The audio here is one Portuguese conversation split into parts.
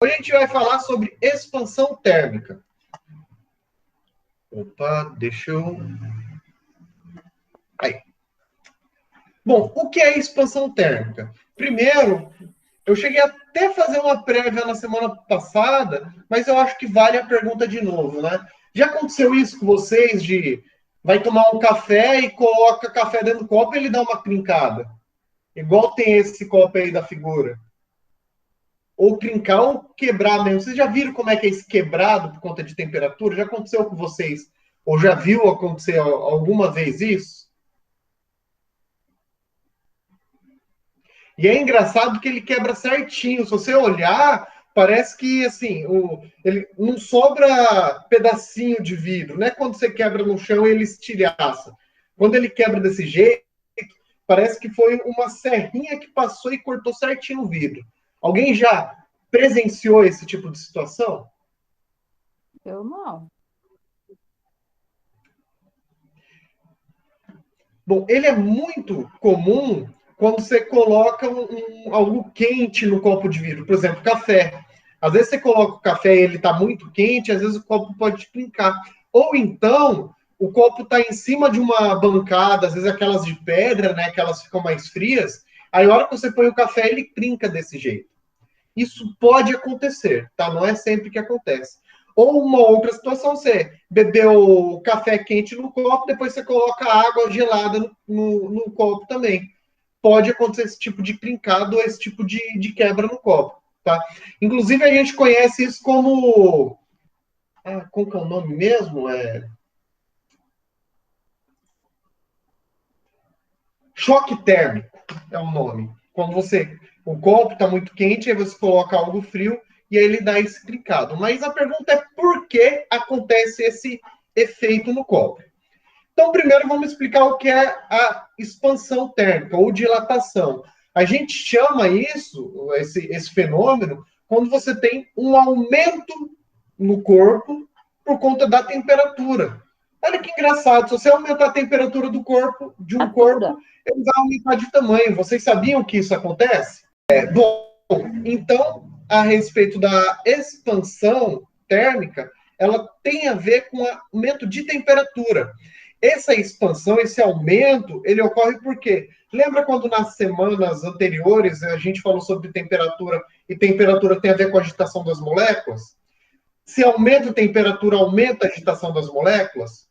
Hoje a gente vai falar sobre expansão térmica. Opa, deixa eu... Aí. Bom, o que é expansão térmica? Primeiro, eu cheguei até a fazer uma prévia na semana passada, mas eu acho que vale a pergunta de novo, né? Já aconteceu isso com vocês de vai tomar um café e coloca café dentro do copo e ele dá uma trincada? Igual tem esse copo aí da figura. Ou trincar ou quebrar mesmo. Vocês já viram como é que é esse quebrado por conta de temperatura? Já aconteceu com vocês? Ou já viu acontecer alguma vez isso? E é engraçado que ele quebra certinho. Se você olhar, parece que assim, ele não sobra pedacinho de vidro, né? Quando você quebra no chão, ele estilhaça. Quando ele quebra desse jeito, parece que foi uma serrinha que passou e cortou certinho o vidro. Alguém já presenciou esse tipo de situação? Eu não. Bom, ele é muito comum quando você coloca algo quente no copo de vidro, por exemplo, café. Às vezes você coloca o café e ele está muito quente, às vezes o copo pode trincar. Ou então, o copo está em cima de uma bancada, às vezes aquelas de pedra, né, que elas ficam mais frias. Aí, a hora que você põe o café, ele trinca desse jeito. Isso pode acontecer, tá? Não é sempre que acontece. Ou uma outra situação, você bebeu café quente no copo, depois você coloca água gelada no copo também. Pode acontecer esse tipo de trincado ou esse tipo de quebra no copo, tá? Inclusive, a gente conhece isso como... qual que é o nome mesmo? Choque térmico é o nome. Quando o copo está muito quente, aí você coloca algo frio e aí ele dá esse trincado. Mas a pergunta é por que acontece esse efeito no copo? Então, primeiro vamos explicar o que é a expansão térmica ou dilatação. A gente chama esse fenômeno, quando você tem um aumento no corpo por conta da temperatura. Olha que engraçado, se você aumentar a temperatura do corpo, de um Temperatura? corpo, ele vai aumentar de tamanho. Vocês sabiam que isso acontece? Bom, então, a respeito da expansão térmica, ela tem a ver com aumento de temperatura. Essa expansão, esse aumento, ele ocorre por quê? Lembra quando nas semanas anteriores a gente falou sobre temperatura e temperatura tem a ver com a agitação das moléculas? Se aumenta a temperatura, aumenta a agitação das moléculas?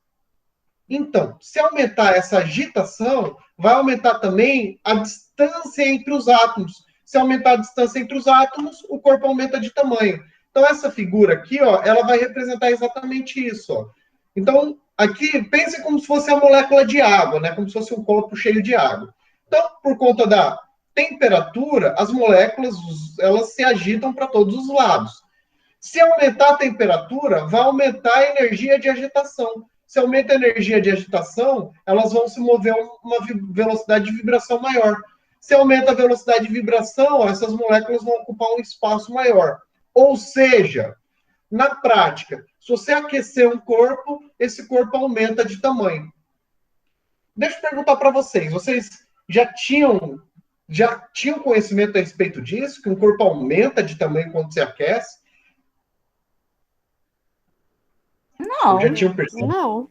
Então, se aumentar essa agitação, vai aumentar também a distância entre os átomos. Se aumentar a distância entre os átomos, o corpo aumenta de tamanho. Então, essa figura aqui, ó, ela vai representar exatamente isso. Ó. Então, aqui, pense como se fosse a molécula de água, né? Como se fosse um copo cheio de água. Então, por conta da temperatura, as moléculas, elas se agitam para todos os lados. Se aumentar a temperatura, vai aumentar a energia de agitação. Se aumenta a energia de agitação, elas vão se mover a uma velocidade de vibração maior. Se aumenta a velocidade de vibração, essas moléculas vão ocupar um espaço maior. Ou seja, na prática, se você aquecer um corpo, esse corpo aumenta de tamanho. Deixa eu perguntar para vocês já tinham conhecimento a respeito disso, que um corpo aumenta de tamanho quando se aquece? Ou já Não, tinham percebido? não.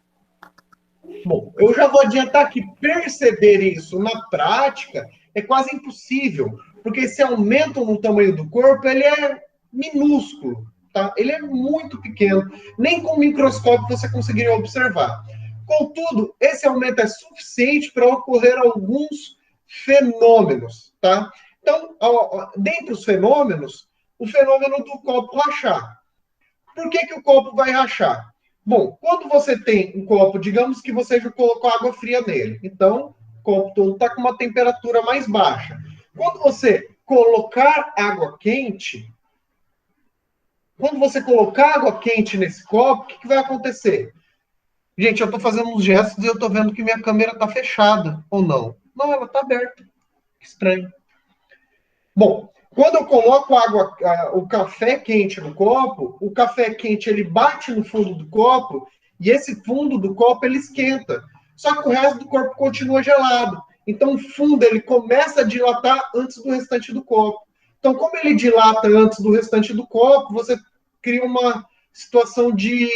Bom, eu já vou adiantar que perceber isso na prática é quase impossível, porque esse aumento no tamanho do corpo, ele é minúsculo, tá? Ele é muito pequeno, nem com o microscópio você conseguiria observar. Contudo, esse aumento é suficiente para ocorrer alguns fenômenos, tá? Então, dentre os fenômenos, o fenômeno do copo rachar. Por que o copo vai rachar? Bom, quando você tem um copo, digamos que você já colocou água fria nele, então o copo todo está com uma temperatura mais baixa. Quando você colocar água quente, nesse copo, o que vai acontecer? Gente, eu estou fazendo uns gestos e eu estou vendo que minha câmera está fechada, ou não? Não, ela está aberta. Que estranho. Bom, quando eu coloco o café quente no copo, o café quente ele bate no fundo do copo e esse fundo do copo ele esquenta. Só que o resto do corpo continua gelado. Então o fundo ele começa a dilatar antes do restante do copo. Então, como ele dilata antes do restante do copo, você cria uma situação de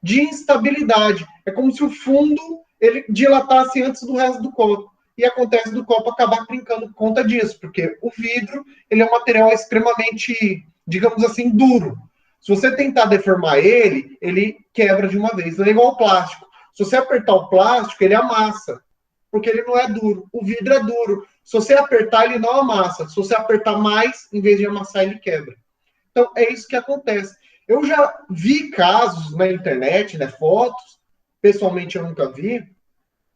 instabilidade. É como se o fundo ele dilatasse antes do resto do copo. E acontece do copo acabar trincando por conta disso, porque o vidro ele é um material extremamente, digamos assim, duro. Se você tentar deformar ele, ele quebra de uma vez. Não é igual ao plástico. Se você apertar o plástico, ele amassa, porque ele não é duro. O vidro é duro. Se você apertar, ele não amassa. Se você apertar mais, em vez de amassar, ele quebra. Então, é isso que acontece. Eu já vi casos na internet, né, fotos, pessoalmente eu nunca vi,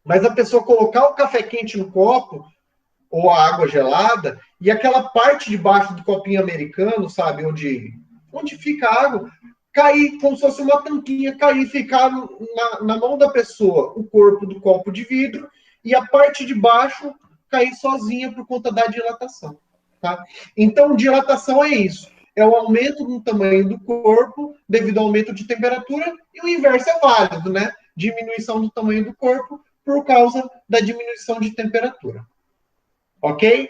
mas a pessoa colocar o café quente no copo, ou a água gelada, e aquela parte de baixo do copinho americano, sabe, onde fica a água, cair como se fosse uma tampinha, cair, ficar na mão da pessoa o corpo do copo de vidro, e a parte de baixo cair sozinha por conta da dilatação. Tá? Então, dilatação é isso. É o aumento do tamanho do corpo devido ao aumento de temperatura, e o inverso é válido, né? Diminuição do tamanho do corpo por causa da diminuição de temperatura. Ok?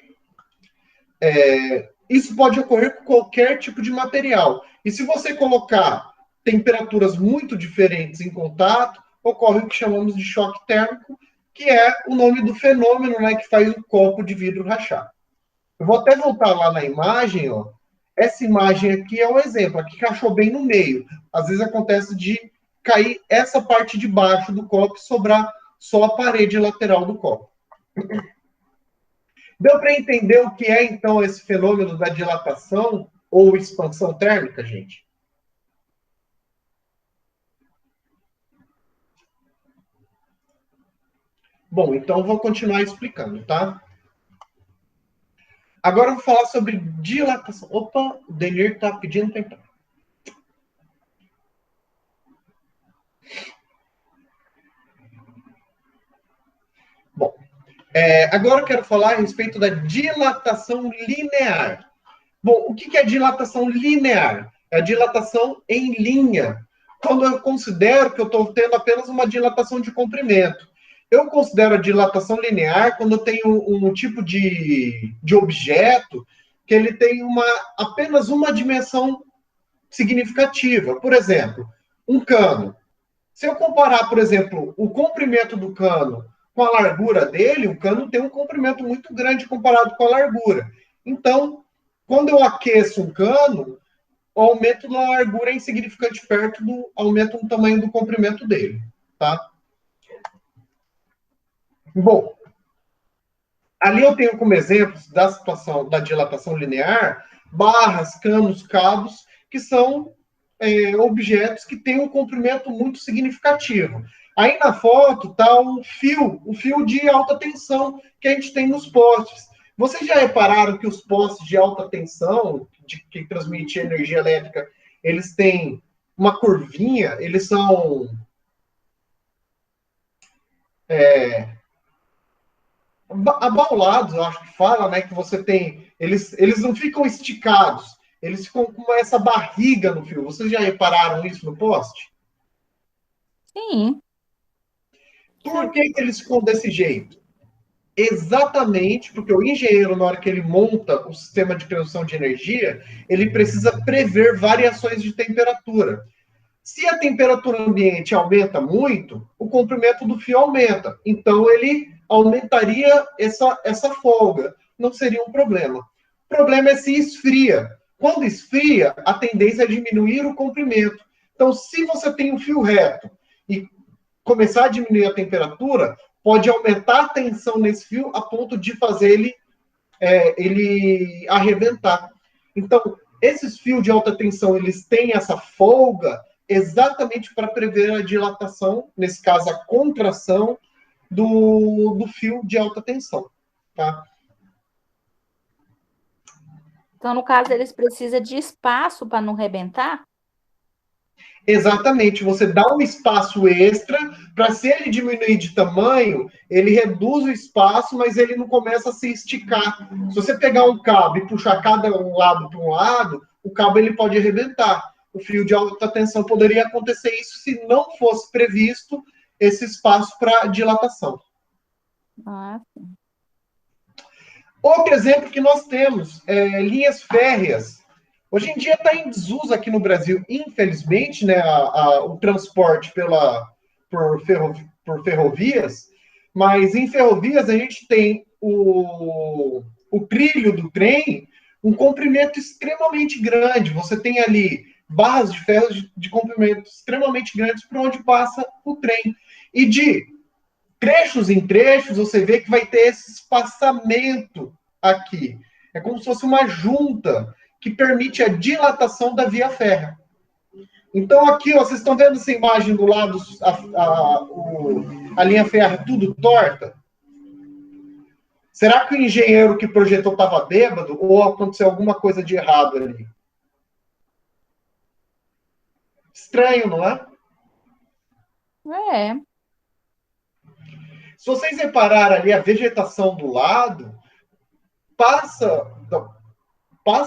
Isso pode ocorrer com qualquer tipo de material. E se você colocar temperaturas muito diferentes em contato, ocorre o que chamamos de choque térmico, que é o nome do fenômeno, né, que faz o copo de vidro rachar. Eu vou até voltar lá na imagem, ó. Essa imagem aqui é um exemplo, aqui rachou bem no meio. Às vezes acontece de cair essa parte de baixo do copo e sobrar só a parede lateral do copo. Deu para entender o que é, então, esse fenômeno da dilatação ou expansão térmica, gente? Bom, então vou continuar explicando, tá? Agora eu vou falar sobre dilatação. Opa, o Denir está pedindo para entrar. Bom, agora eu quero falar a respeito da dilatação linear. Bom, o que é dilatação linear? É a dilatação em linha. Quando eu considero que eu estou tendo apenas uma dilatação de comprimento. Eu considero a dilatação linear quando eu tenho um tipo de objeto que ele tem apenas uma dimensão significativa. Por exemplo, um cano. Se eu comparar, por exemplo, o comprimento do cano com a largura dele, o cano tem um comprimento muito grande comparado com a largura. Então, quando eu aqueço um cano, o aumento da largura é insignificante perto do aumento no tamanho do comprimento dele, tá? Bom, ali eu tenho como exemplos da situação da dilatação linear barras, canos, cabos, que são objetos que têm um comprimento muito significativo. Aí na foto está o fio de alta tensão que a gente tem nos postes. Vocês já repararam que os postes de alta tensão, que transmitem energia elétrica, eles têm uma curvinha, eles são abaulados, eu acho que fala, né? Que você tem. Eles não ficam esticados, eles ficam com essa barriga no fio. Vocês já repararam isso no poste? Sim. Por que eles ficam desse jeito? Exatamente porque o engenheiro, na hora que ele monta o sistema de produção de energia, ele precisa prever variações de temperatura. Se a temperatura ambiente aumenta muito, o comprimento do fio aumenta. Então, ele aumentaria essa folga. Não seria um problema. O problema é se esfria. Quando esfria, a tendência é diminuir o comprimento. Então, se você tem um fio reto e começar a diminuir a temperatura, pode aumentar a tensão nesse fio a ponto de fazer ele arrebentar. Então, esses fios de alta tensão, eles têm essa folga exatamente para prever a dilatação, nesse caso, a contração do fio de alta tensão. Tá? Então, no caso, eles precisam de espaço para não rebentar? Exatamente, você dá um espaço extra para, se ele diminuir de tamanho, ele reduz o espaço, mas ele não começa a se esticar. Se você pegar um cabo e puxar cada um lado para um lado, o cabo ele pode arrebentar. O fio de alta tensão poderia acontecer isso se não fosse previsto esse espaço para dilatação. Ah, sim. Outro exemplo que nós temos é linhas férreas. Hoje em dia está em desuso aqui no Brasil, infelizmente, né, o transporte por ferrovias, mas em ferrovias a gente tem o trilho do trem, um comprimento extremamente grande. Você tem ali barras de ferro de comprimento extremamente grandes por onde passa o trem. E de trechos em trechos, você vê que vai ter esse espaçamento aqui. É como se fosse uma junta que permite a dilatação da via férrea. Então, aqui, ó, vocês estão vendo essa imagem do lado, a linha férrea tudo torta? Será que o engenheiro que projetou estava bêbado ou aconteceu alguma coisa de errado ali? Estranho, não é? É. Se vocês repararem ali a vegetação do lado, passa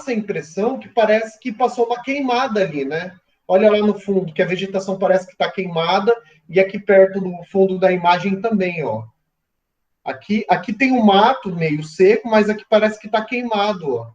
a impressão que parece que passou uma queimada ali, né? Olha lá no fundo, que a vegetação parece que está queimada, e aqui perto do fundo da imagem também, ó. Aqui tem um mato meio seco, mas aqui parece que está queimado, ó.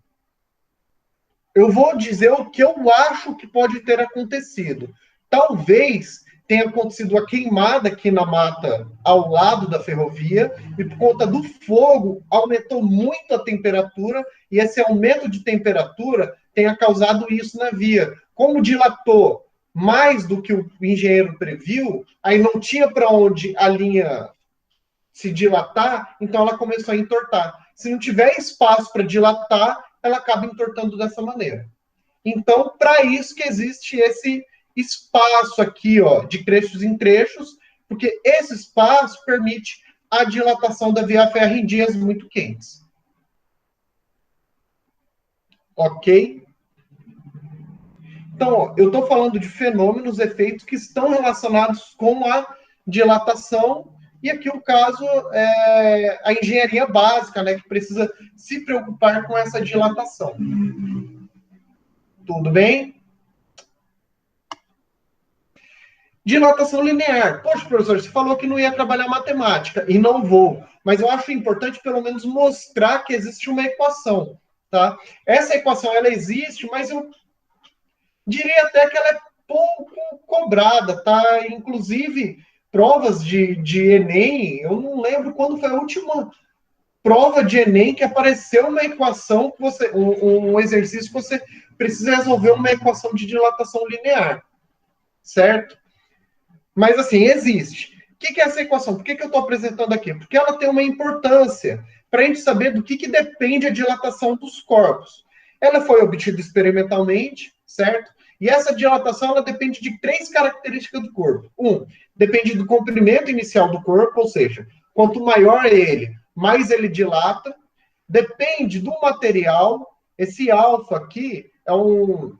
Eu vou dizer o que eu acho que pode ter acontecido. Talvez tenha acontecido a queimada aqui na mata ao lado da ferrovia, e por conta do fogo aumentou muito a temperatura, e esse aumento de temperatura tenha causado isso na via. Como dilatou mais do que o engenheiro previu, aí não tinha para onde a linha se dilatar, então ela começou a entortar. Se não tiver espaço para dilatar, ela acaba entortando dessa maneira. Então, para isso que existe esse espaço aqui, ó, de trechos em trechos, porque esse espaço permite a dilatação da via férrea em dias muito quentes. Ok? Então, ó, eu estou falando de fenômenos, efeitos que estão relacionados com a dilatação, e aqui o caso é a engenharia básica, né, que precisa se preocupar com essa dilatação. Tudo bem? Dilatação linear. Poxa, professor, você falou que não ia trabalhar matemática, e não vou. Mas eu acho importante, pelo menos, mostrar que existe uma equação, tá? Essa equação, ela existe, mas eu diria até que ela é pouco cobrada, tá? Inclusive, provas de Enem, eu não lembro quando foi a última prova de Enem que apareceu uma equação, que você, um exercício que você precisa resolver uma equação de dilatação linear, certo? Mas, assim, existe. O que é essa equação? Por que eu estou apresentando aqui? Porque ela tem uma importância para a gente saber do que depende a dilatação dos corpos. Ela foi obtida experimentalmente, certo? E essa dilatação, ela depende de 3 características do corpo. Depende do comprimento inicial do corpo, ou seja, quanto maior ele, mais ele dilata. Depende do material. Esse alfa aqui é um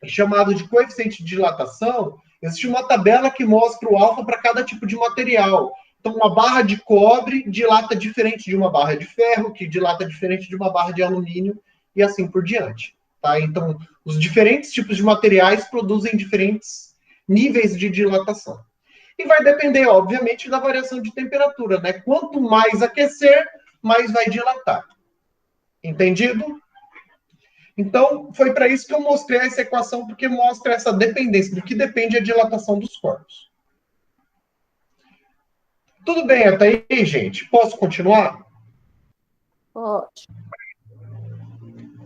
chamado de coeficiente de dilatação. Existe uma tabela que mostra o alfa para cada tipo de material. Então, uma barra de cobre dilata diferente de uma barra de ferro, que dilata diferente de uma barra de alumínio, e assim por diante. Tá? Então, os diferentes tipos de materiais produzem diferentes níveis de dilatação. E vai depender, obviamente, da variação de temperatura, né? Quanto mais aquecer, mais vai dilatar. Entendido? Então, foi para isso que eu mostrei essa equação, porque mostra essa dependência, do que depende a dilatação dos corpos. Tudo bem até aí, gente? Posso continuar? Pode.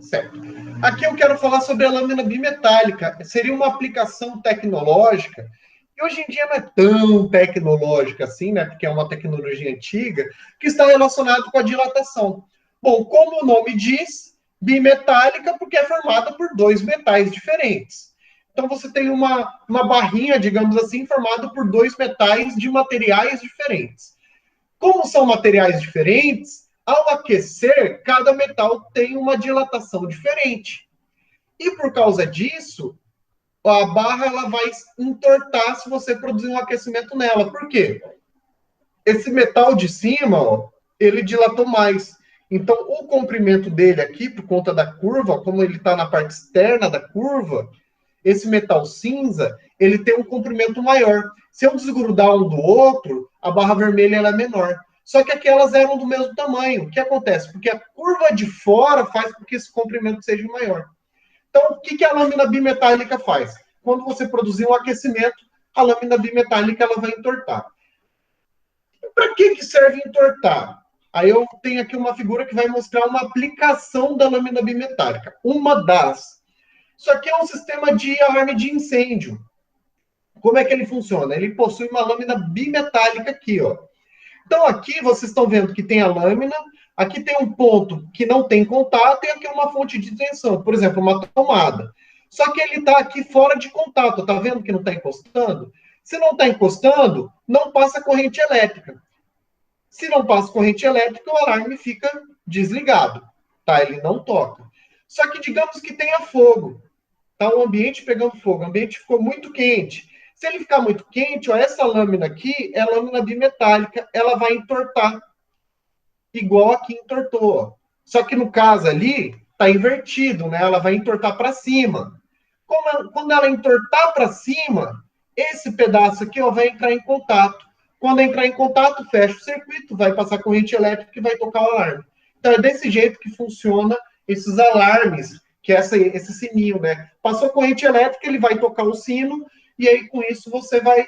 Certo. Aqui eu quero falar sobre a lâmina bimetálica. Seria uma aplicação tecnológica, que hoje em dia não é tão tecnológica assim, né? Porque é uma tecnologia antiga, que está relacionado com a dilatação. Bom, como o nome diz, bimetálica, porque é formada por 2 metais diferentes. Então você tem uma barrinha, digamos assim, formada por 2 metais de materiais diferentes. Como são materiais diferentes, ao aquecer, cada metal tem uma dilatação diferente. E por causa disso, a barra ela vai entortar se você produzir um aquecimento nela. Por quê? Esse metal de cima, ó, ele dilatou mais. Então, o comprimento dele aqui, por conta da curva, como ele está na parte externa da curva, esse metal cinza, ele tem um comprimento maior. Se eu desgrudar um do outro, a barra vermelha ela é menor. Só que aquelas eram do mesmo tamanho. O que acontece? Porque a curva de fora faz com que esse comprimento seja maior. Então, o que a lâmina bimetálica faz? Quando você produzir um aquecimento, a lâmina bimetálica ela vai entortar. Para que serve entortar? Aí eu tenho aqui uma figura que vai mostrar uma aplicação da lâmina bimetálica. Uma das. Isso aqui é um sistema de alarme de incêndio. Como é que ele funciona? Ele possui uma lâmina bimetálica aqui, ó. Então, aqui vocês estão vendo que tem a lâmina, aqui tem um ponto que não tem contato e aqui é uma fonte de tensão, por exemplo, uma tomada. Só que ele está aqui fora de contato, tá vendo que não está encostando? Se não está encostando, não passa corrente elétrica. Se não passa corrente elétrica, o alarme fica desligado, tá? Ele não toca. Só que digamos que tenha fogo, tá? O ambiente pegando fogo, o ambiente ficou muito quente. Se ele ficar muito quente, ó, essa lâmina aqui é a lâmina bimetálica, ela vai entortar, igual aqui entortou. Ó. Só que no caso ali, tá invertido, né? Ela vai entortar para cima. Quando ela entortar para cima, esse pedaço aqui ó, vai entrar em contato. Quando entrar em contato, fecha o circuito, vai passar corrente elétrica e vai tocar o alarme. Então é desse jeito que funciona esses alarmes, que é esse sininho, né? Passou corrente elétrica, ele vai tocar o sino, e aí com isso você vai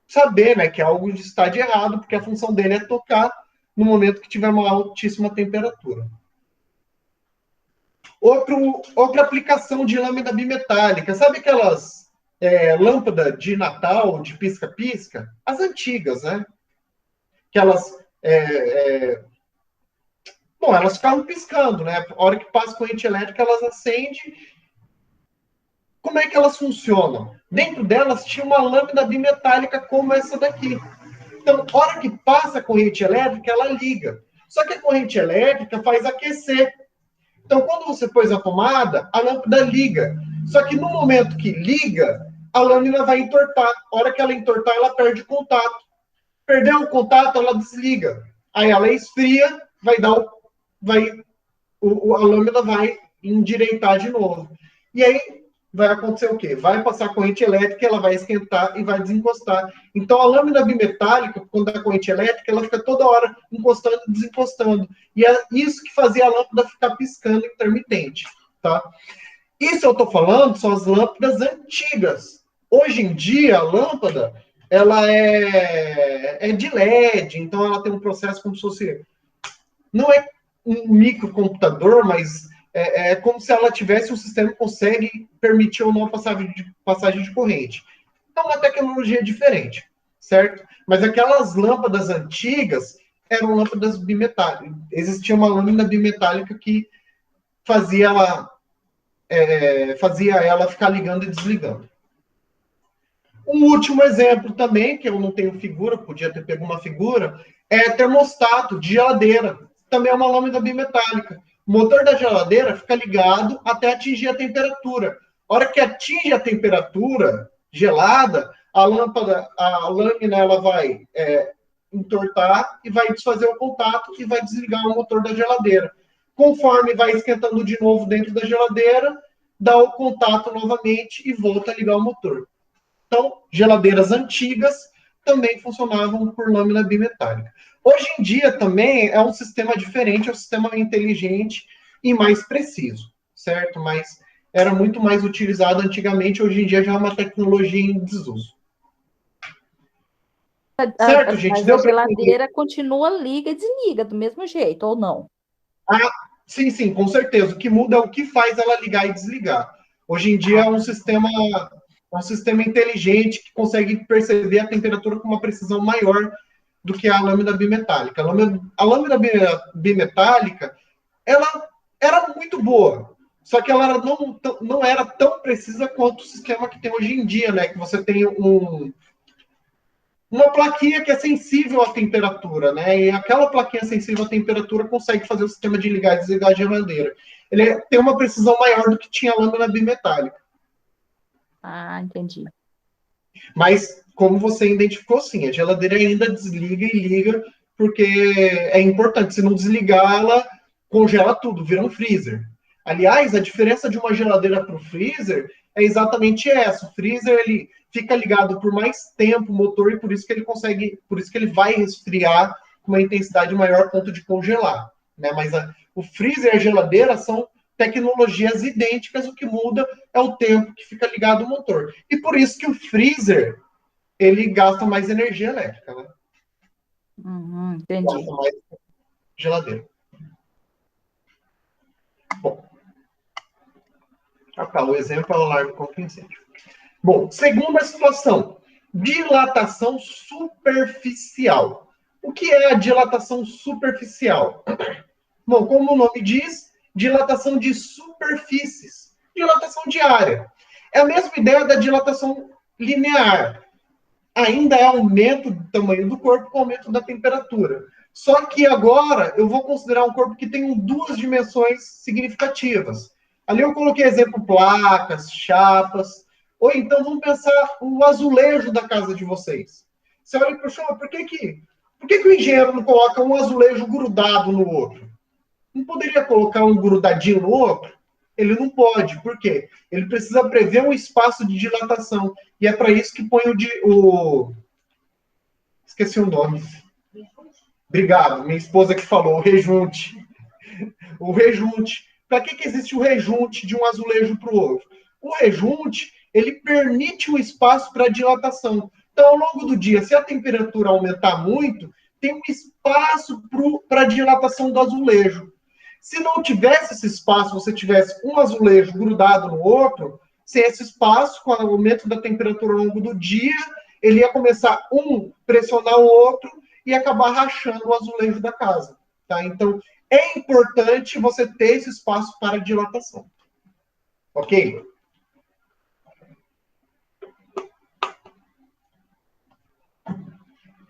saber, né, que algo está de errado, porque a função dele é tocar no momento que tiver uma altíssima temperatura. Outra aplicação de lâmina bimetálica, sabe aquelas lâmpadas de Natal, de pisca-pisca? As antigas, né? Que elas, elas ficavam piscando, né? A hora que passa corrente elétrica, elas acendem. Como é que elas funcionam? Dentro delas tinha uma lâmina bimetálica como essa daqui. Então, a hora que passa a corrente elétrica, ela liga. Só que a corrente elétrica faz aquecer. Então, quando você pôs a tomada, a lâmpada liga. Só que no momento que liga, a lâmina vai entortar. A hora que ela entortar, ela perde o contato. Perdeu o contato, ela desliga. Aí ela esfria, a lâmina vai endireitar de novo. E aí vai acontecer o quê? Vai passar corrente elétrica, ela vai esquentar e vai desencostar. Então, a lâmina bimetálica, quando dá corrente elétrica, ela fica toda hora encostando e desencostando. E é isso que fazia a lâmpada ficar piscando intermitente, tá? Isso eu estou falando são as lâmpadas antigas. Hoje em dia, a lâmpada, ela é de LED, então ela tem um processo como se fosse... Não é um microcomputador, mas é como se ela tivesse um sistema que consegue permitir ou não a passagem de corrente. Então, uma tecnologia diferente, certo? Mas aquelas lâmpadas antigas eram lâmpadas bimetálicas. Existia uma lâmina bimetálica que fazia ela ficar ligando e desligando. Um último exemplo também, que eu não tenho figura, podia ter pego uma figura, é termostato de geladeira. Também é uma lâmina bimetálica. O motor da geladeira fica ligado até atingir a temperatura. A hora que atinge a temperatura gelada, a lâmina ela vai entortar e vai desfazer o contato e vai desligar o motor da geladeira. Conforme vai esquentando de novo dentro da geladeira, dá o contato novamente e volta a ligar o motor. Então, geladeiras antigas também funcionavam por lâmina bimetálica. Hoje em dia também é um sistema diferente, é um sistema inteligente e mais preciso, certo? Mas era muito mais utilizado antigamente, hoje em dia já é uma tecnologia em desuso. Certo, gente? Mas a geladeira continua liga e desliga do mesmo jeito, ou não? Sim, com certeza. O que muda é o que faz ela ligar e desligar. Hoje em dia é um sistema inteligente que consegue perceber a temperatura com uma precisão maior do que a lâmina bimetálica. A lâmina bimetálica, ela era muito boa, só que ela não era tão precisa quanto o sistema que tem hoje em dia, né? Que você tem uma plaquinha que é sensível à temperatura, né? E aquela plaquinha sensível à temperatura consegue fazer o sistema de ligar e desligar a geladeira. Ele tem uma precisão maior do que tinha a lâmina bimetálica. Ah, entendi. Mas, como você identificou, sim, a geladeira ainda desliga e liga, porque é importante. Se não desligar, ela congela tudo, vira um freezer. Aliás, a diferença de uma geladeira para o freezer é exatamente essa. O freezer, ele fica ligado por mais tempo o motor, e por isso que ele vai resfriar com uma intensidade maior a ponto de congelar, né? Mas o freezer e a geladeira são tecnologias idênticas, o que muda é o tempo que fica ligado o motor. E por isso que o freezer, ele gasta mais energia elétrica, né? Entendi. Gasta mais geladeira. Bom, o exemplo é o alarme contra incêndio. Bom, segunda situação, dilatação superficial. O que é a dilatação superficial? Bom, como o nome diz, dilatação de superfícies, dilatação de área. É a mesma ideia da dilatação linear. Ainda é aumento do tamanho do corpo com aumento da temperatura. Só que agora eu vou considerar um corpo que tem duas dimensões significativas. Ali eu coloquei exemplo placas, chapas, ou então vamos pensar o azulejo da casa de vocês. Você olha para o chão, por que o engenheiro não coloca um azulejo grudado no outro? Não poderia colocar um grudadinho no outro? Ele não pode. Por quê? Ele precisa prever um espaço de dilatação. E é para isso que põe Esqueci o nome. Obrigado. Minha esposa que falou, o rejunte. O rejunte. Para que existe o rejunte de um azulejo para o outro? O rejunte, ele permite um espaço para dilatação. Então, ao longo do dia, se a temperatura aumentar muito, tem um espaço para dilatação do azulejo. Se não tivesse esse espaço, você tivesse um azulejo grudado no outro, sem esse espaço, com o aumento da temperatura ao longo do dia, ele ia começar pressionar o outro e acabar rachando o azulejo da casa. Tá? Então, é importante você ter esse espaço para dilatação. Ok?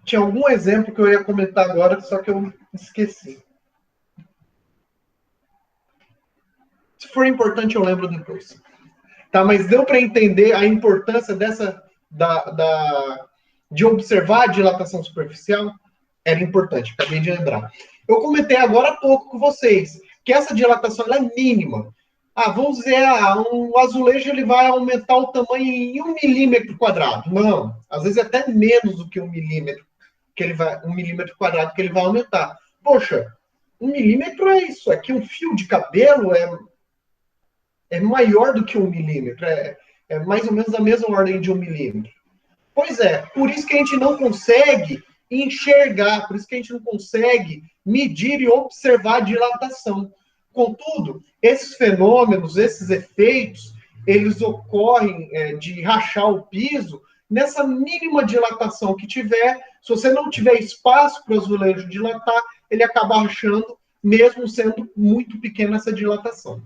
Tinha algum exemplo que eu ia comentar agora, só que eu esqueci. Se for importante, eu lembro depois. Tá, mas deu para entender a importância de observar a dilatação superficial? Era importante, acabei de lembrar. Eu comentei agora há pouco com vocês que essa dilatação é mínima. Vamos dizer, um azulejo ele vai aumentar o tamanho em 1 milímetro quadrado. Não, às vezes até menos do que 1 milímetro, 1 milímetro quadrado que ele vai aumentar. Poxa, 1 milímetro é isso. Aqui um fio de cabelo é maior do que 1 milímetro. É mais ou menos a mesma ordem de 1 milímetro. Pois é, por isso que a gente não consegue enxergar, por isso que a gente não consegue medir e observar a dilatação. Contudo, esses fenômenos, esses efeitos, eles ocorrem de rachar o piso nessa mínima dilatação que tiver. Se você não tiver espaço para o azulejo dilatar, ele acaba rachando, mesmo sendo muito pequena essa dilatação.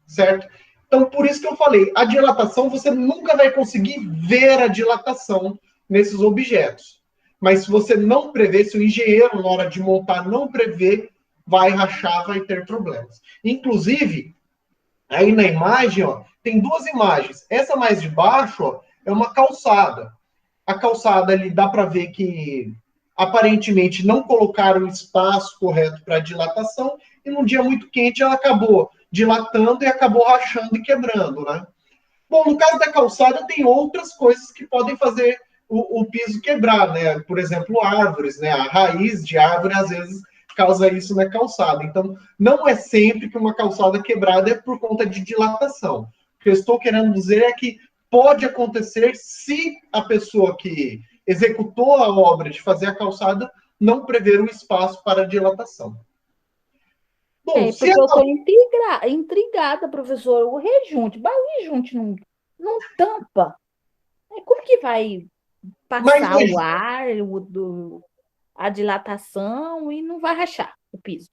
Certo? Então, por isso que eu falei, a dilatação, você nunca vai conseguir ver a dilatação nesses objetos. Mas se você não prever, se o engenheiro, na hora de montar, não prever, vai rachar, vai ter problemas. Inclusive, aí na imagem, ó, tem duas imagens. Essa mais de baixo, ó, é uma calçada. A calçada ali dá para ver que aparentemente não colocaram o espaço correto para dilatação e num dia muito quente ela acabou dilatando e acabou rachando e quebrando, né? Bom, no caso da calçada tem outras coisas que podem fazer o piso quebrar, né? Por exemplo, árvores, né? A raiz de árvore às vezes causa isso na calçada. Então, não é sempre que uma calçada quebrada é por conta de dilatação. O que eu estou querendo dizer é que pode acontecer se a pessoa que executou a obra de fazer a calçada não prever um espaço para dilatação. Bom, porque eu estou intrigada, professor. O rejunte, mas o rejunte não tampa. Como que vai passar o ar, a dilatação e não vai rachar o piso?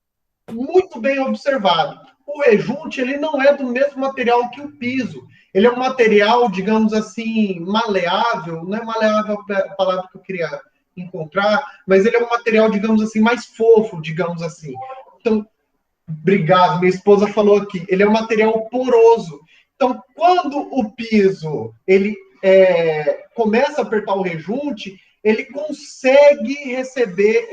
Muito bem observado. O rejunte, ele não é do mesmo material que o piso. Ele é um material, digamos assim, maleável. Não é maleável a palavra que eu queria encontrar, mas ele é um material, digamos assim, mais fofo, digamos assim. Então, obrigado, minha esposa falou aqui. Ele é um material poroso. Então, quando o piso ele começa a apertar o rejunte, ele consegue receber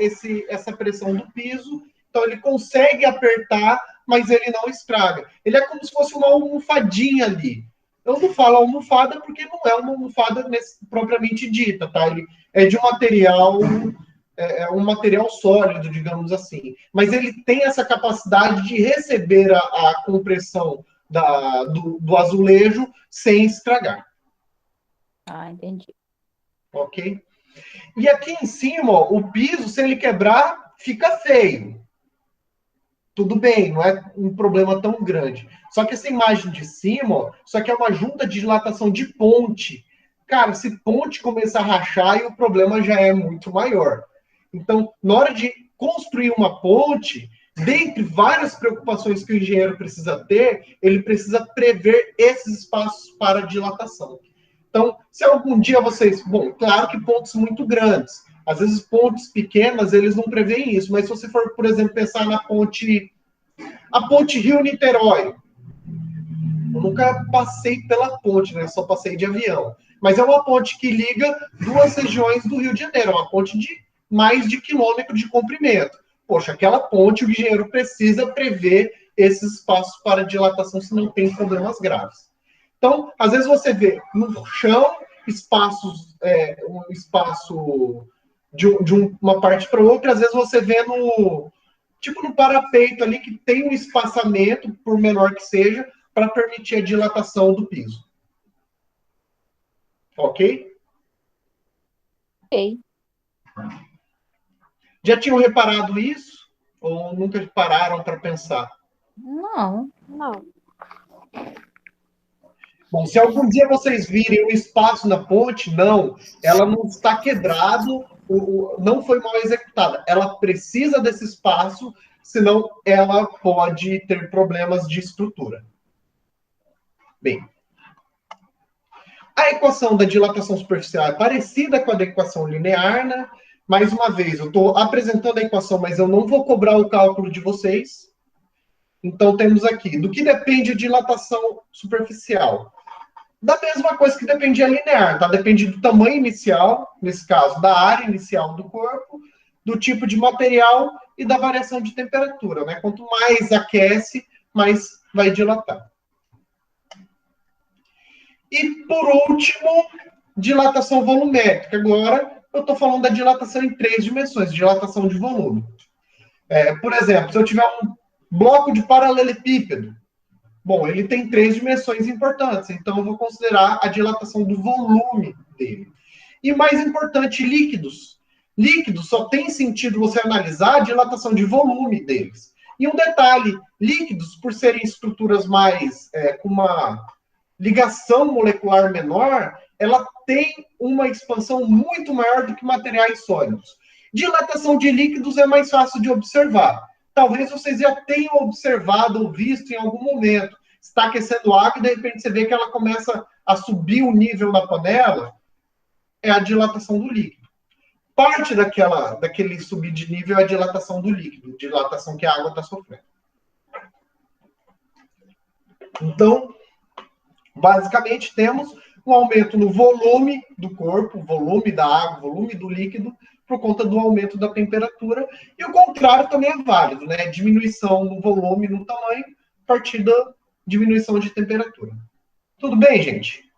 essa pressão do piso. Então, ele consegue apertar, mas ele não estraga. Ele é como se fosse uma almofadinha ali. Eu não falo almofada porque não é uma almofada propriamente dita, tá? Ele é de um material um material sólido, digamos assim. Mas ele tem essa capacidade de receber a compressão do azulejo sem estragar. Ah, entendi. Ok? E aqui em cima, ó, o piso, se ele quebrar, fica feio. Tudo bem, não é um problema tão grande. Só que essa imagem de cima, ó, isso aqui é uma junta de dilatação de ponte. Cara, se ponte começar a rachar, aí o problema já é muito maior. Então, na hora de construir uma ponte, dentre várias preocupações que o engenheiro precisa ter, ele precisa prever esses espaços para dilatação. Então, se algum dia vocês... Bom, claro que pontes muito grandes. Às vezes, pontes pequenas, eles não preveem isso. Mas se você for, por exemplo, pensar na ponte... A ponte Rio-Niterói. Eu nunca passei pela ponte, né? Só passei de avião. Mas é uma ponte que liga duas regiões do Rio de Janeiro. É uma ponte de mais de quilômetro de comprimento. Poxa, aquela ponte, o engenheiro precisa prever esses espaços para dilatação, se não tem problemas graves. Então, às vezes você vê no chão espaços, um espaço de uma parte para outra, às vezes você vê no parapeito ali que tem um espaçamento, por menor que seja, para permitir a dilatação do piso. Ok? Ok. Já tinham reparado isso? Ou nunca pararam para pensar? Não. Bom, se algum dia vocês virem um espaço na ponte, não, ela não está quebrada, não foi mal executada. Ela precisa desse espaço, senão ela pode ter problemas de estrutura. Bem, a equação da dilatação superficial é parecida com a da equação linear, né? Mais uma vez, eu estou apresentando a equação, mas eu não vou cobrar o cálculo de vocês. Então, temos aqui, do que depende a dilatação superficial? Da mesma coisa que dependia linear, tá? Depende do tamanho inicial, nesse caso, da área inicial do corpo, do tipo de material e da variação de temperatura, né? Quanto mais aquece, mais vai dilatar. E, por último, dilatação volumétrica. Agora, eu estou falando da dilatação em 3 dimensões, dilatação de volume. Por exemplo, se eu tiver um bloco de paralelepípedo, bom, ele tem 3 dimensões importantes, então eu vou considerar a dilatação do volume dele. E mais importante, líquidos. Líquidos só tem sentido você analisar a dilatação de volume deles. E um detalhe, líquidos, por serem estruturas mais com uma ligação molecular menor, ela tem uma expansão muito maior do que materiais sólidos. Dilatação de líquidos é mais fácil de observar. Talvez vocês já tenham observado ou visto em algum momento. Está aquecendo água e de repente você vê que ela começa a subir o nível na panela. É a dilatação do líquido. Parte daquele subir de nível é a dilatação do líquido, dilatação que a água está sofrendo. Então, basicamente, temos um aumento no volume do corpo, volume da água, volume do líquido, por conta do aumento da temperatura. E o contrário também é válido, né? Diminuição no volume, no tamanho, a partir da diminuição de temperatura. Tudo bem, gente?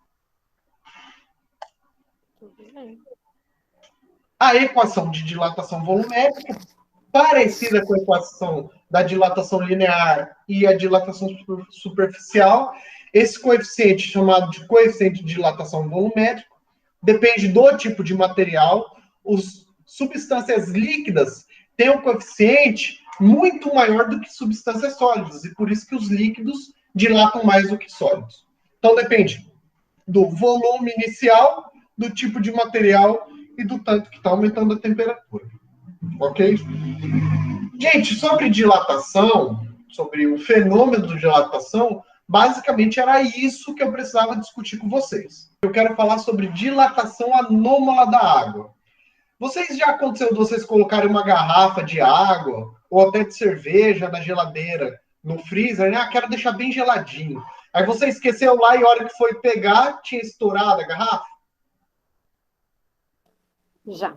Tudo bem. A equação de dilatação volumétrica, parecida com a equação da dilatação linear e a dilatação superficial. Esse coeficiente, chamado de coeficiente de dilatação volumétrico, depende do tipo de material. As substâncias líquidas têm um coeficiente muito maior do que substâncias sólidas, e por isso que os líquidos dilatam mais do que sólidos. Então, depende do volume inicial, do tipo de material e do tanto que está aumentando a temperatura. Ok? Gente, sobre dilatação, sobre o fenômeno de dilatação, basicamente era isso que eu precisava discutir com vocês. Eu quero falar sobre dilatação anômala da água. Vocês já aconteceu de vocês colocarem uma garrafa de água ou até de cerveja na geladeira, no freezer, né? Ah, quero deixar bem geladinho. Aí você esqueceu lá e a hora que foi pegar, tinha estourado a garrafa? Já.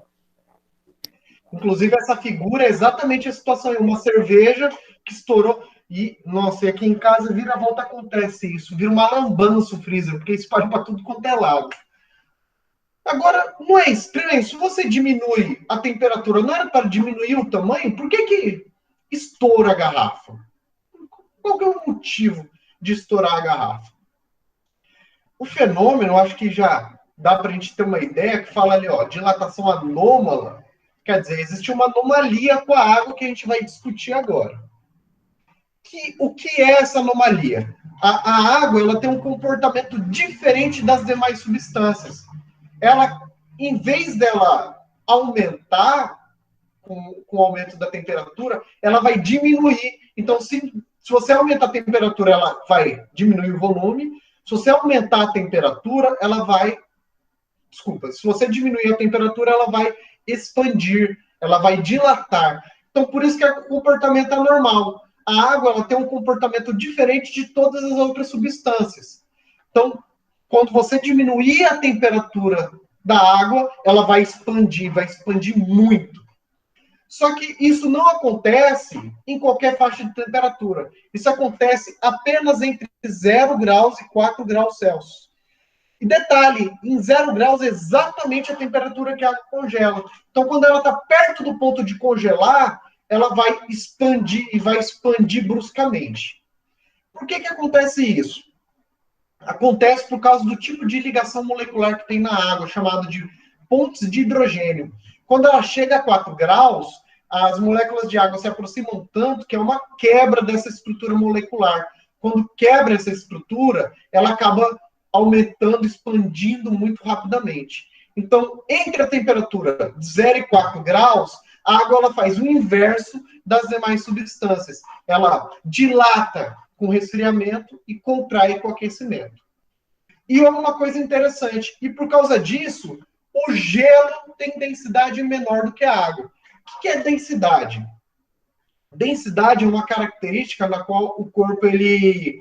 Inclusive, essa figura é exatamente a situação. Uma cerveja que estourou. E, nossa, e aqui em casa, vira a volta, acontece isso. Vira uma lambança o freezer, porque espalha para tudo quanto é lado. Agora, não é estranho? Se você diminui a temperatura, não era para diminuir o tamanho? Por que estoura a garrafa? Qual que é o motivo de estourar a garrafa? O fenômeno, acho que já dá para a gente ter uma ideia, que fala ali, ó, dilatação anômala. Quer dizer, existe uma anomalia com a água que a gente vai discutir agora. O que é essa anomalia? A água, ela tem um comportamento diferente das demais substâncias. Ela, em vez dela aumentar com o aumento da temperatura, ela vai diminuir. Então, se você aumentar a temperatura, ela vai diminuir o volume. Se você aumentar a temperatura, ela vai... Desculpa, se você diminuir a temperatura, ela vai expandir, ela vai dilatar. Então, por isso que o comportamento é normal. A água, ela tem um comportamento diferente de todas as outras substâncias. Então, quando você diminuir a temperatura da água, ela vai expandir muito. Só que isso não acontece em qualquer faixa de temperatura. Isso acontece apenas entre 0 graus e 4 graus Celsius. E detalhe, em 0 graus é exatamente a temperatura que a água congela. Então, quando ela está perto do ponto de congelar, ela vai expandir e vai expandir bruscamente. Por que acontece isso? Acontece por causa do tipo de ligação molecular que tem na água, chamado de pontes de hidrogênio. Quando ela chega a 4 graus, as moléculas de água se aproximam tanto que é uma quebra dessa estrutura molecular. Quando quebra essa estrutura, ela acaba aumentando, expandindo muito rapidamente. Então, entre a temperatura de 0 e 4 graus, a água ela faz o inverso das demais substâncias. Ela dilata com resfriamento e contrai com aquecimento. E é uma coisa interessante, e por causa disso, o gelo tem densidade menor do que a água. O que é densidade? Densidade é uma característica na qual o corpo ele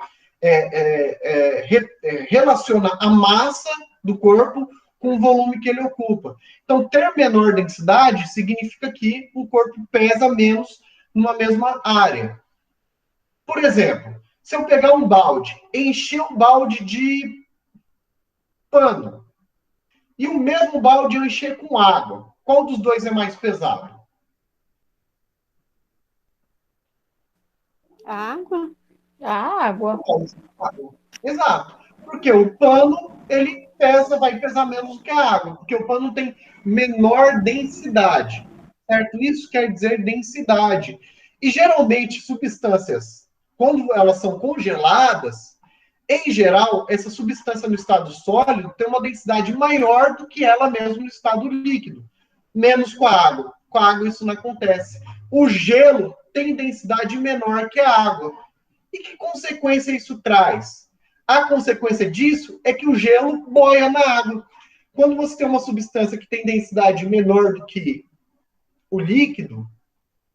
relaciona a massa do corpo com o volume que ele ocupa. Então, ter menor densidade significa que o corpo pesa menos numa mesma área. Por exemplo, se eu pegar um balde, encher o balde de pano, e o mesmo balde eu encher com água, qual dos dois é mais pesado? A água? A água. Exato. Porque o pano, ele vai pesar menos do que a água, porque o pano tem menor densidade, certo? Isso quer dizer densidade. E geralmente substâncias, quando elas são congeladas, em geral, essa substância no estado sólido tem uma densidade maior do que ela mesma no estado líquido, menos com a água. Com a água isso não acontece. O gelo tem densidade menor que a água. E que consequência isso traz? A consequência disso é que o gelo boia na água. Quando você tem uma substância que tem densidade menor do que o líquido,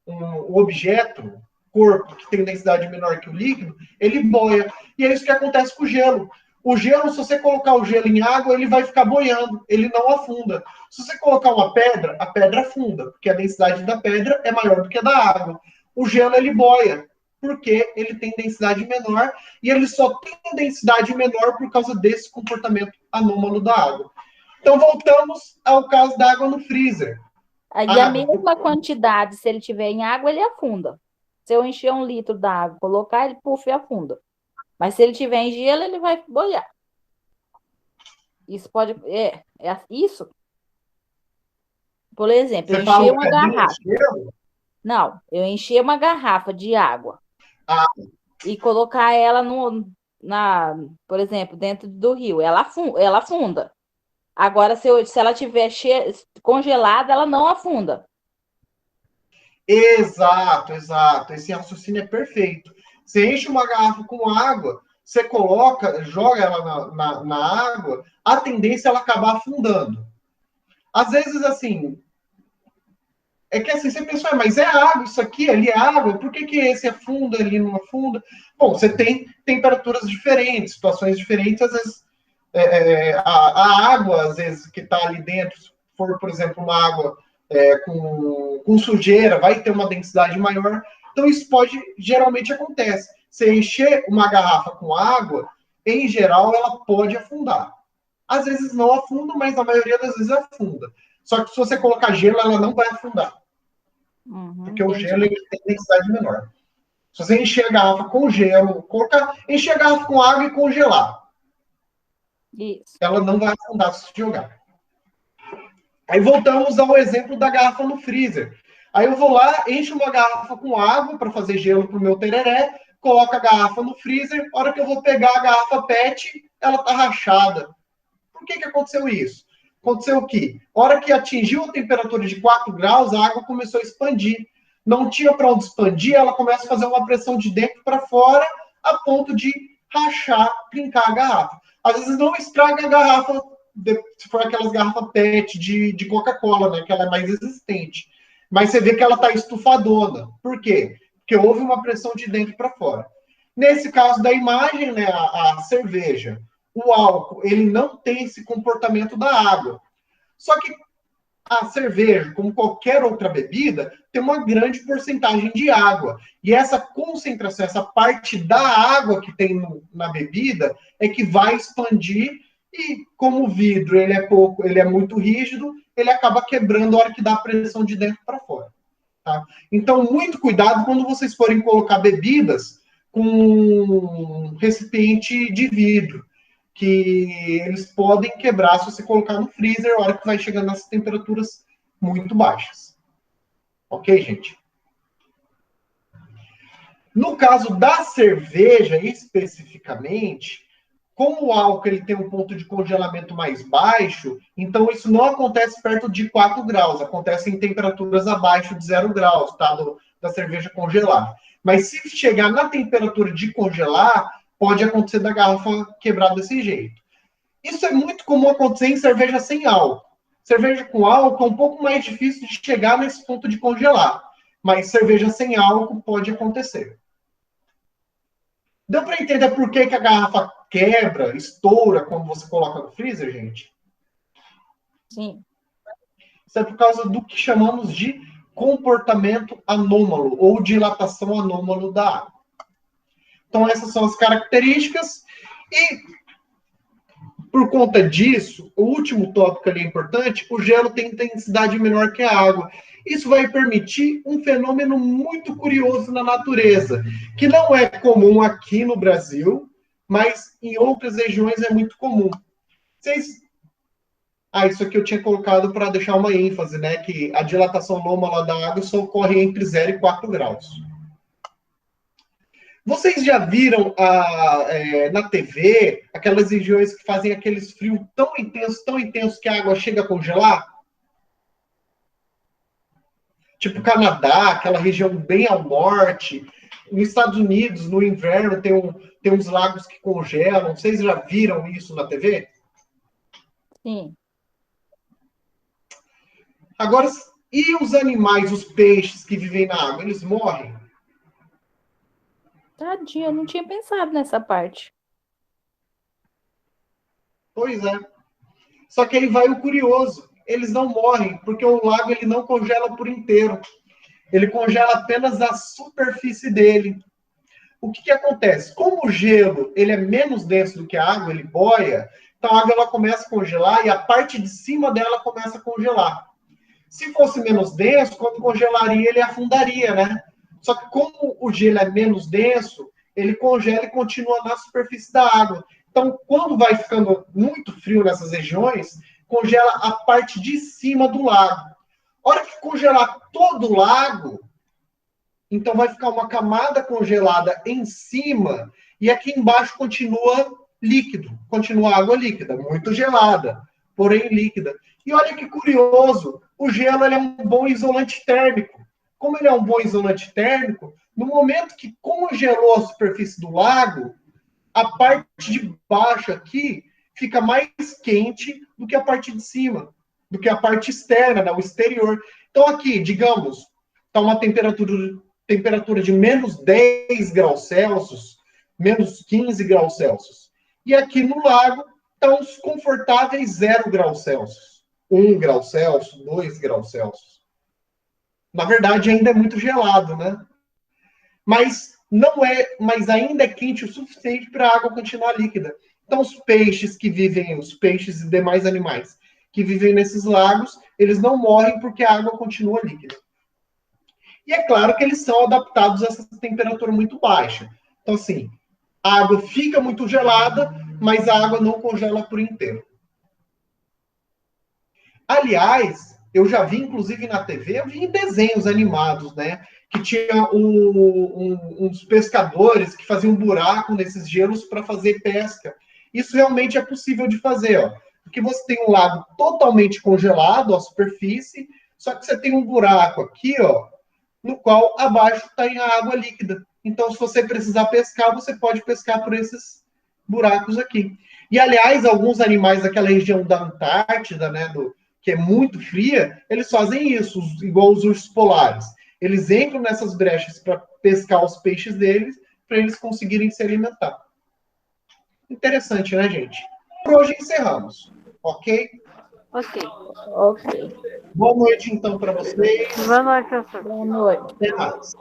um objeto, corpo que tem densidade menor que o líquido, ele boia. E é isso que acontece com o gelo. O gelo, se você colocar o gelo em água, ele vai ficar boiando, ele não afunda. Se você colocar uma pedra, a pedra afunda, porque a densidade da pedra é maior do que a da água. O gelo, ele boia, porque ele tem densidade menor, e ele só tem densidade menor por causa desse comportamento anômalo da água. Então, voltamos ao caso da água no freezer. E a mesma quantidade, se ele tiver em água, ele afunda. Se eu encher 1 litro da água, colocar, ele afunda. Mas se ele tiver em gelo, ele vai boiar. Isso pode... isso. Por exemplo, eu encher uma garrafa. Não, eu encher uma garrafa de água e colocar ela por exemplo, dentro do rio. Ela afunda. Agora, se ela estiver congelada, ela não afunda. Exato. Esse raciocínio é perfeito. Você enche uma garrafa com água, você joga ela na água, a tendência é ela acabar afundando. Às vezes, assim, é que assim, você pensa, mas é água isso aqui, ali é água, por que esse afunda, ali não afunda? Bom, você tem temperaturas diferentes, situações diferentes, às vezes a água, às vezes, que está ali dentro, se for, por exemplo, uma água com sujeira, vai ter uma densidade maior. Então, isso geralmente acontece. Você encher uma garrafa com água, em geral, ela pode afundar. Às vezes não afunda, mas a maioria das vezes afunda. Só que se você colocar gelo, ela não vai afundar. Porque o gelo ele tem densidade menor. Se você encher a garrafa com gelo, encher a garrafa com água e congelar, isso. Ela não vai afundar se jogar. Aí voltamos ao exemplo da garrafa no freezer. Aí eu vou lá, encho uma garrafa com água para fazer gelo para o meu tereré, coloco a garrafa no freezer, a hora que eu vou pegar a garrafa PET, ela está rachada. Por que aconteceu isso? Aconteceu o quê? A hora que atingiu a temperatura de 4 graus, a água começou a expandir. Não tinha para onde expandir, ela começa a fazer uma pressão de dentro para fora, a ponto de rachar, trincar a garrafa. Às vezes não estraga a garrafa, se for aquelas garrafas PET de Coca-Cola, né, que ela é mais resistente. Mas você vê que ela está estufadona. Por quê? Porque houve uma pressão de dentro para fora. Nesse caso da imagem, né, a cerveja, o álcool, ele não tem esse comportamento da água. Só que a cerveja, como qualquer outra bebida, tem uma grande porcentagem de água. E essa concentração, essa parte da água que tem na bebida, é que vai expandir. E como o vidro ele é muito rígido, ele acaba quebrando a hora que dá a pressão de dentro para fora. Tá? Então, muito cuidado quando vocês forem colocar bebidas com um recipiente de vidro, que eles podem quebrar se você colocar no freezer a hora que vai chegando nessas temperaturas muito baixas. Ok, gente? No caso da cerveja, especificamente, como o álcool ele tem um ponto de congelamento mais baixo, então isso não acontece perto de 4 graus, acontece em temperaturas abaixo de 0 graus, tá? Da cerveja congelar. Mas se chegar na temperatura de congelar, pode acontecer da garrafa quebrar desse jeito. Isso é muito comum acontecer em cerveja sem álcool. Cerveja com álcool é um pouco mais difícil de chegar nesse ponto de congelar, mas cerveja sem álcool pode acontecer. Deu para entender por que a garrafa quebra, estoura quando você coloca no freezer, gente? Sim. Isso é por causa do que chamamos de comportamento anômalo ou dilatação anômalo da água. Então, essas são as características. E, por conta disso, o último tópico ali é importante, o gelo tem intensidade menor que a água. Isso vai permitir um fenômeno muito curioso na natureza, que não é comum aqui no Brasil, mas em outras regiões é muito comum. Isso aqui eu tinha colocado para deixar uma ênfase, né? Que a dilatação anômala da água só ocorre entre 0 e 4 graus. Vocês já viram na TV aquelas regiões que fazem aqueles frios tão intensos que a água chega a congelar? Tipo Canadá, aquela região bem ao norte. Nos Estados Unidos, no inverno, tem uns lagos que congelam. Vocês já viram isso na TV? Sim. Agora, e os animais, os peixes que vivem na água, eles morrem? Tadinho, eu não tinha pensado nessa parte. Pois é. Só que aí vai o curioso. Eles não morrem, porque o lago ele não congela por inteiro. Ele congela apenas a superfície dele. O que acontece? Como o gelo ele é menos denso do que a água, ele boia, então a água ela começa a congelar e a parte de cima dela começa a congelar. Se fosse menos denso, quando congelaria, ele afundaria, né? Só que como o gelo é menos denso, ele congela e continua na superfície da água. Então, quando vai ficando muito frio nessas regiões, congela a parte de cima do lago. A hora que congelar todo o lago, então vai ficar uma camada congelada em cima e aqui embaixo continua líquido, continua água líquida, muito gelada, porém líquida. E olha que curioso, o gelo ele é um bom isolante térmico. Como ele é um bom isolante térmico, no momento que congelou a superfície do lago, a parte de baixo aqui fica mais quente do que a parte de cima, do que a parte externa, né, o exterior. Então aqui, digamos, está uma temperatura de menos 10 graus Celsius, menos 15 graus Celsius. E aqui no lago está uns confortáveis 0 graus Celsius, 1 grau Celsius, 2 graus Celsius. Na verdade, ainda é muito gelado, né? Mas ainda é quente o suficiente para a água continuar líquida. Então, os peixes e demais animais que vivem nesses lagos, eles não morrem porque a água continua líquida. E é claro que eles são adaptados a essa temperatura muito baixa. Então, assim, a água fica muito gelada, mas a água não congela por inteiro. Aliás, eu já vi, inclusive na TV, eu vi em desenhos animados, né? Que tinha uns pescadores que faziam um buraco nesses gelos para fazer pesca. Isso realmente é possível de fazer, ó. Porque você tem um lago totalmente congelado, a superfície, só que você tem um buraco aqui, ó, no qual abaixo está em água líquida. Então, se você precisar pescar, você pode pescar por esses buracos aqui. E, aliás, alguns animais daquela região da Antártida, né, que é muito fria, eles fazem isso, igual os ursos polares. Eles entram nessas brechas para pescar os peixes deles, para eles conseguirem se alimentar. Interessante, né, gente? Por hoje encerramos, ok? Ok. Ok. Boa noite, então, para vocês. Boa noite, professor. Boa noite. Até mais.